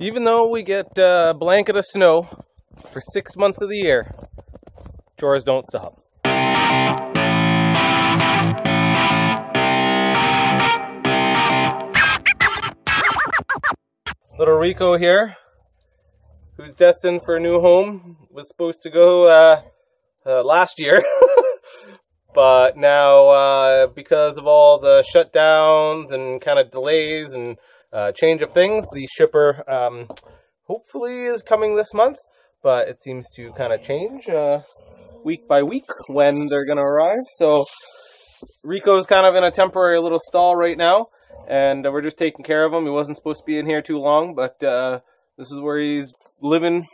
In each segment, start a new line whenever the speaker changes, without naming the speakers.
Even though we get a blanket of snow for 6 months of the year, chores don't stop. Little Rico here, who's destined for a new home, was supposed to go last year. But now, because of all the shutdowns and kind of delays and change of things, the shipper hopefully is coming this month, but it seems to kind of change week by week when they're going to arrive. So Rico's kind of in a temporary little stall right now, and we're just taking care of him. He wasn't supposed to be in here too long, but this is where he's living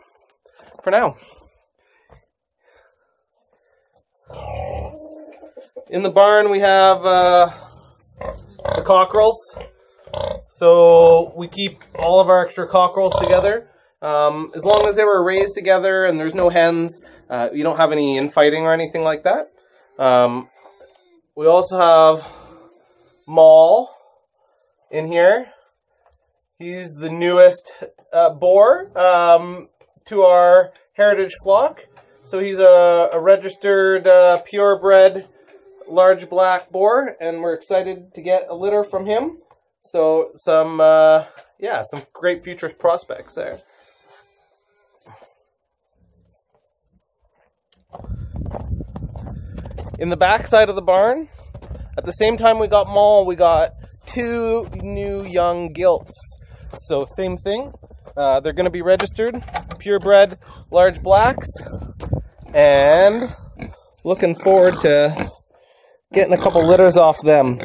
for now. In the barn we have the cockerels. So we keep all of our extra cockerels together. As long as they were raised together and there's no hens, you don't have any infighting or anything like that. We also have Maul in here. He's the newest boar to our heritage flock. So he's a registered purebred large black boar, and we're excited to get a litter from him. So some great future prospects there. In the back side of the barn, at the same time we got Maul, we got 2 new young gilts. So same thing. They're going to be registered purebred large blacks, and looking forward to getting a couple litters off them.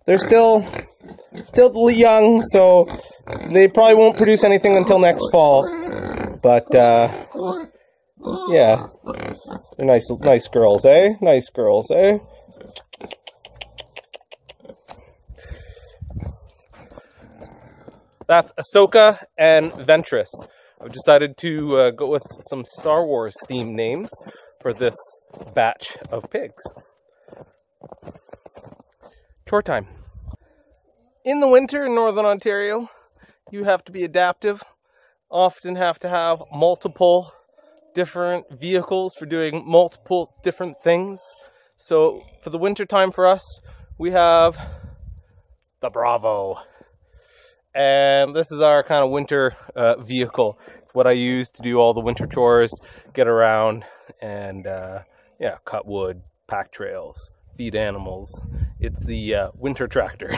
They're still young, so they probably won't produce anything until next fall. But yeah, they're nice girls, eh? Nice girls, eh? That's Ahsoka and Ventress. I've decided to go with some Star Wars themed names for this batch of pigs. Chore time. In the winter in Northern Ontario, you have to be adaptive. Often have to have multiple different vehicles for doing multiple different things. So for the winter time for us, we have the Bravo. And this is our kind of winter vehicle. It's what I use to do all the winter chores, get around, and yeah, cut wood, pack trails, feed animals. It's the winter tractor.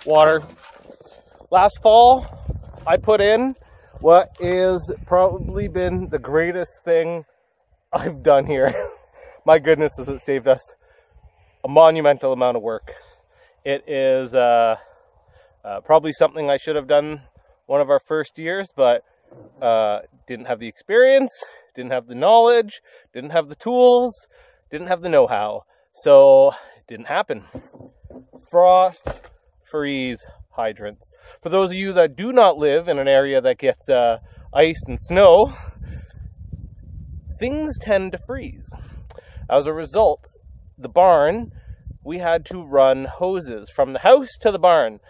Water. Last fall, I put in what is probably been the greatest thing I've done here. My goodness, has it saved us a monumental amount of work. It is probably something I should have done one of our first years, but didn't have the experience, didn't have the knowledge, didn't have the tools, didn't have the know-how. So it didn't happen. Frost freeze hydrants. For those of you that do not live in an area that gets ice and snow, things tend to freeze. As a result, the barn, we had to run hoses from the house to the barn,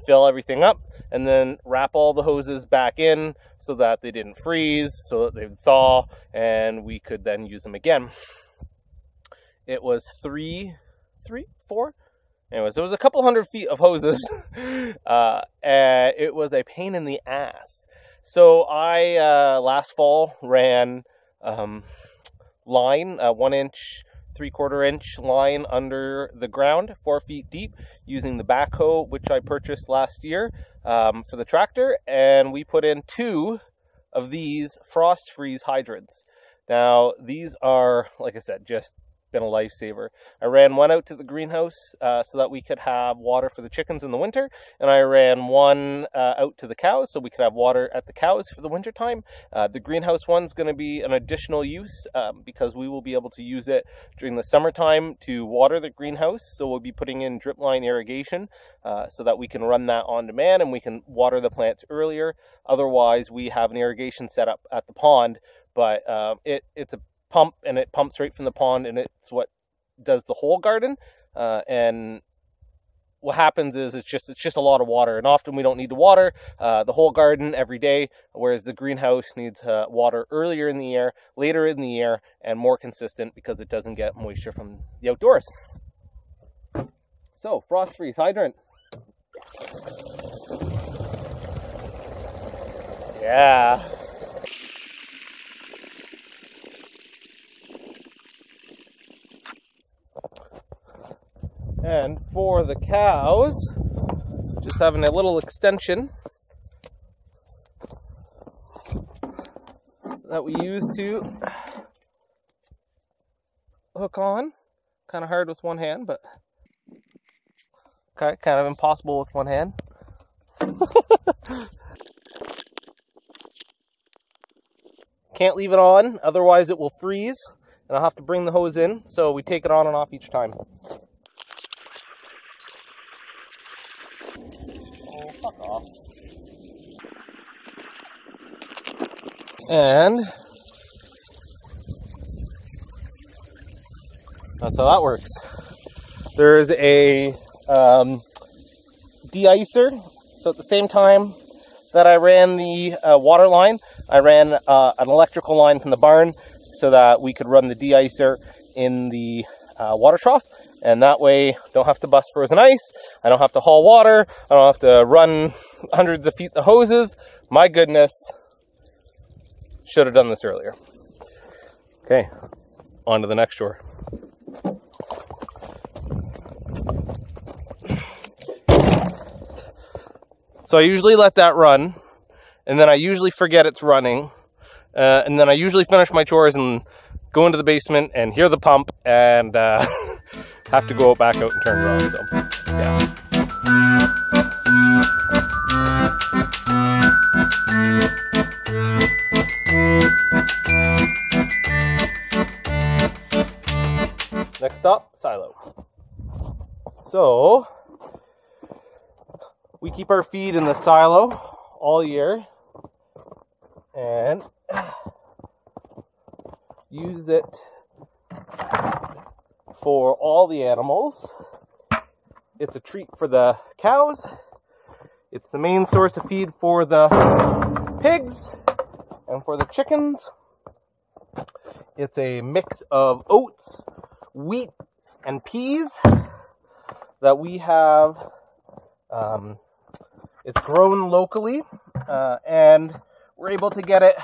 fill everything up, and then wrap all the hoses back in so that they didn't freeze, so that they would thaw, and we could then use them again. It was 4? Anyways, there was a couple hundred feet of hoses, and it was a pain in the ass. So I, last fall, ran line, 1 inch, 3/4 inch line under the ground, 4 feet deep, using the backhoe, which I purchased last year for the tractor, and we put in 2 of these frost freeze hydrants. Now, these are, like I said, just been a lifesaver. I ran one out to the greenhouse so that we could have water for the chickens in the winter, and I ran one out to the cows so we could have water at the cows for the winter time. The greenhouse one's going to be an additional use because we will be able to use it during the summertime to water the greenhouse. So we'll be putting in drip line irrigation so that we can run that on demand and we can water the plants earlier. Otherwise, we have an irrigation setup at the pond, but it's a pump, and it pumps right from the pond, and it's what does the whole garden. And what happens is it's just a lot of water, and often we don't need to water the whole garden every day, whereas the greenhouse needs water earlier in the year, later in the year, and more consistent because it doesn't get moisture from the outdoors. So, frost freeze hydrant. Yeah. And for the cows, just having a little extension that we use to hook on. Kind of hard with one hand, but okay, kind of impossible with one hand. Can't leave it on, otherwise it will freeze, and I'll have to bring the hose in, so we take it on and off each time. Fuck off. And that's how that works. There's a de-icer. So at the same time that I ran the water line, I ran an electrical line from the barn so that we could run the de-icer in the water trough. And that way, don't have to bust frozen ice. I don't have to haul water. I don't have to run hundreds of feet of hoses. My goodness. Should have done this earlier. Okay, on to the next chore. So I usually let that run, and then I usually forget it's running. And then I usually finish my chores and go into the basement and hear the pump and have to go back out and turn around. So, yeah. Next up, silo. So, we keep our feed in the silo all year and use it for all the animals. It's a treat for the cows. It's the main source of feed for the pigs and for the chickens. It's a mix of oats, wheat, and peas that we have. It's grown locally, and we're able to get it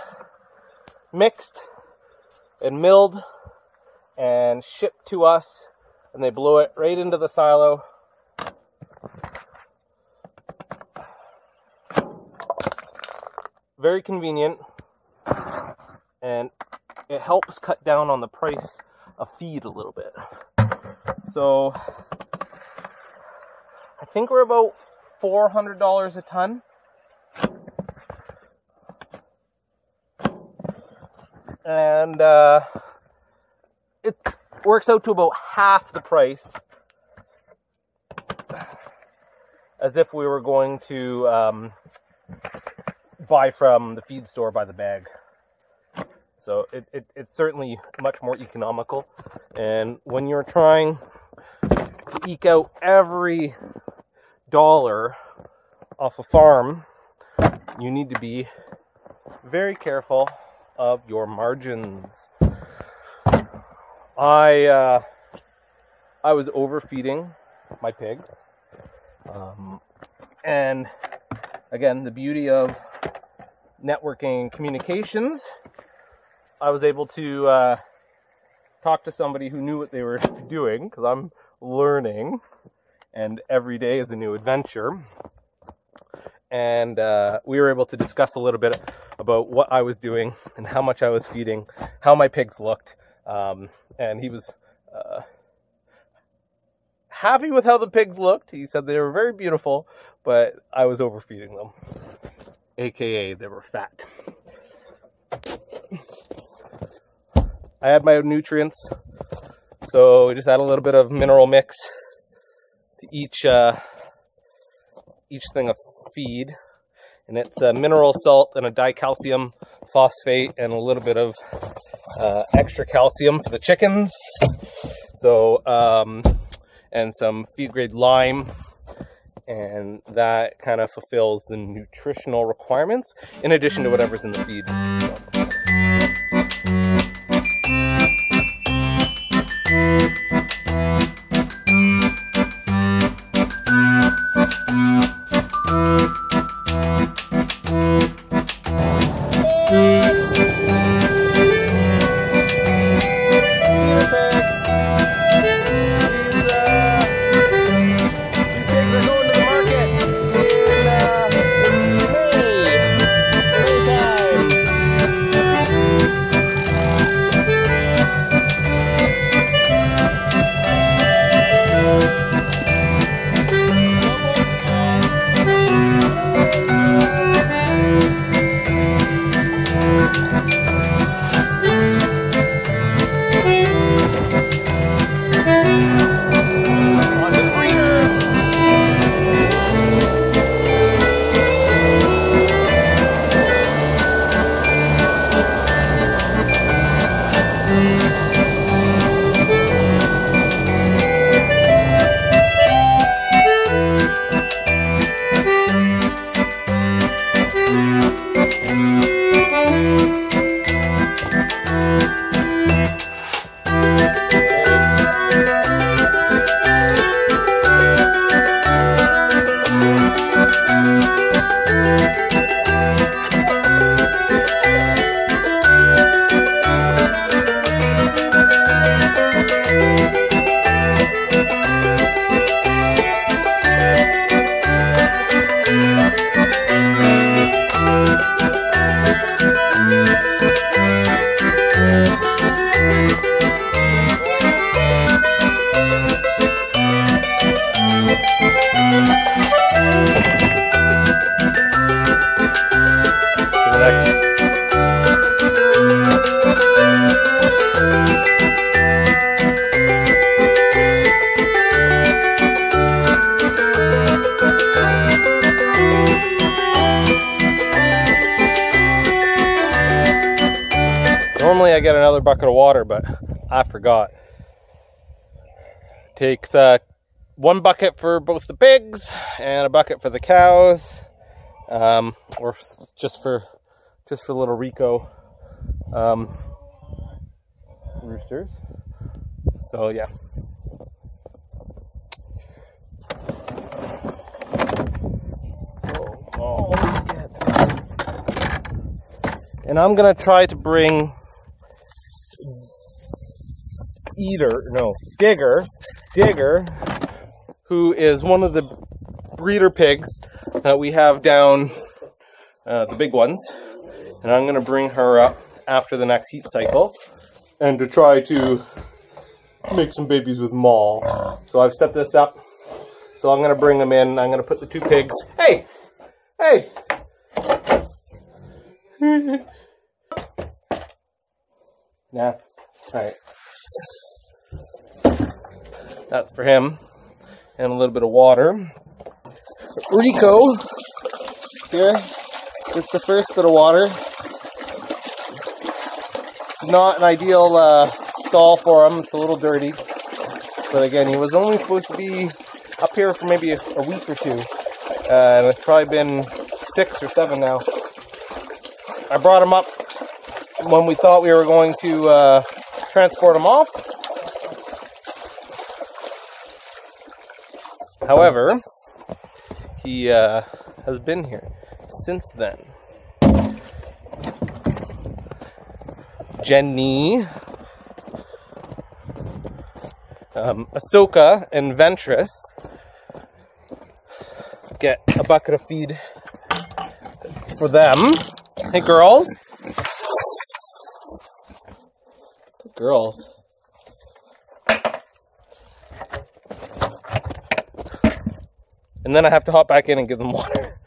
mixed and milled and shipped to us, and they blow it right into the silo. Very convenient, and it helps cut down on the price of feed a little bit. So I think we're about $400 a ton. And it works out to about half the price as if we were going to buy from the feed store by the bag. So it's certainly much more economical. And when you're trying to eke out every dollar off a farm, you need to be very careful of your margins. I was overfeeding my pigs, and again, the beauty of networking and communications, I was able to talk to somebody who knew what they were doing, because I'm learning, and every day is a new adventure. and we were able to discuss a little bit about what I was doing and how much I was feeding, how my pigs looked, and he was happy with how the pigs looked. He said they were very beautiful, but I was overfeeding them, aka they were fat. I had my nutrients, so we just add a little bit of mineral mix to each thing of feed, and it's a mineral salt and a dicalcium phosphate and a little bit of extra calcium for the chickens. So and some feed grade lime, and that kind of fulfills the nutritional requirements in addition to whatever's in the feed. Normally I get another bucket of water, but I forgot. Takes one bucket for both the pigs and a bucket for the cows, or just for little Rico roosters. So yeah. And I'm gonna try to bring Digger, who is one of the breeder pigs that we have down, the big ones, and I'm gonna bring her up after the next heat cycle and to try to make some babies with Maul. So I've set this up, so I'm gonna bring them in. I'm gonna put the two pigs. Hey! Yeah, alright. That's for him. And a little bit of water. Rico, here, gets the first bit of water. Not an ideal stall for him, it's a little dirty. But again, he was only supposed to be up here for maybe a week or two. And it's probably been 6 or 7 now. I brought him up when we thought we were going to transport him off. However, he has been here since then. Jenny, Ahsoka, and Ventress get a bucket of feed for them. Hey, girls. Good girls. And then I have to hop back in and give them water.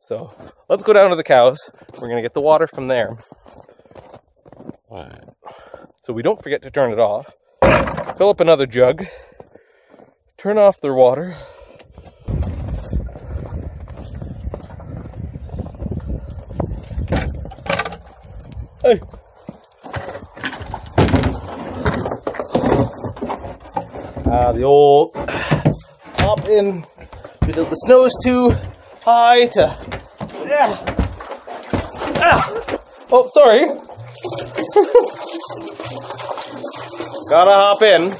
So let's go down to the cows. We're going to get the water from there. So we don't forget to turn it off. Fill up another jug. Turn off their water. Hey. The old hop in because the snow's too high to. Oh, sorry. Gotta hop in.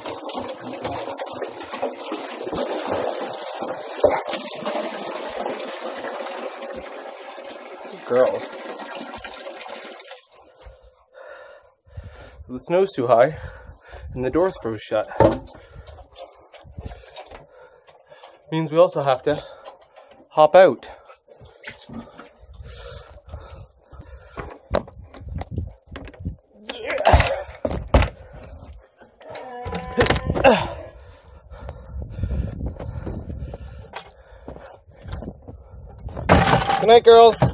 Girls. The snow's too high and the door's froze shut. Means we also have to hop out. Good night, girls.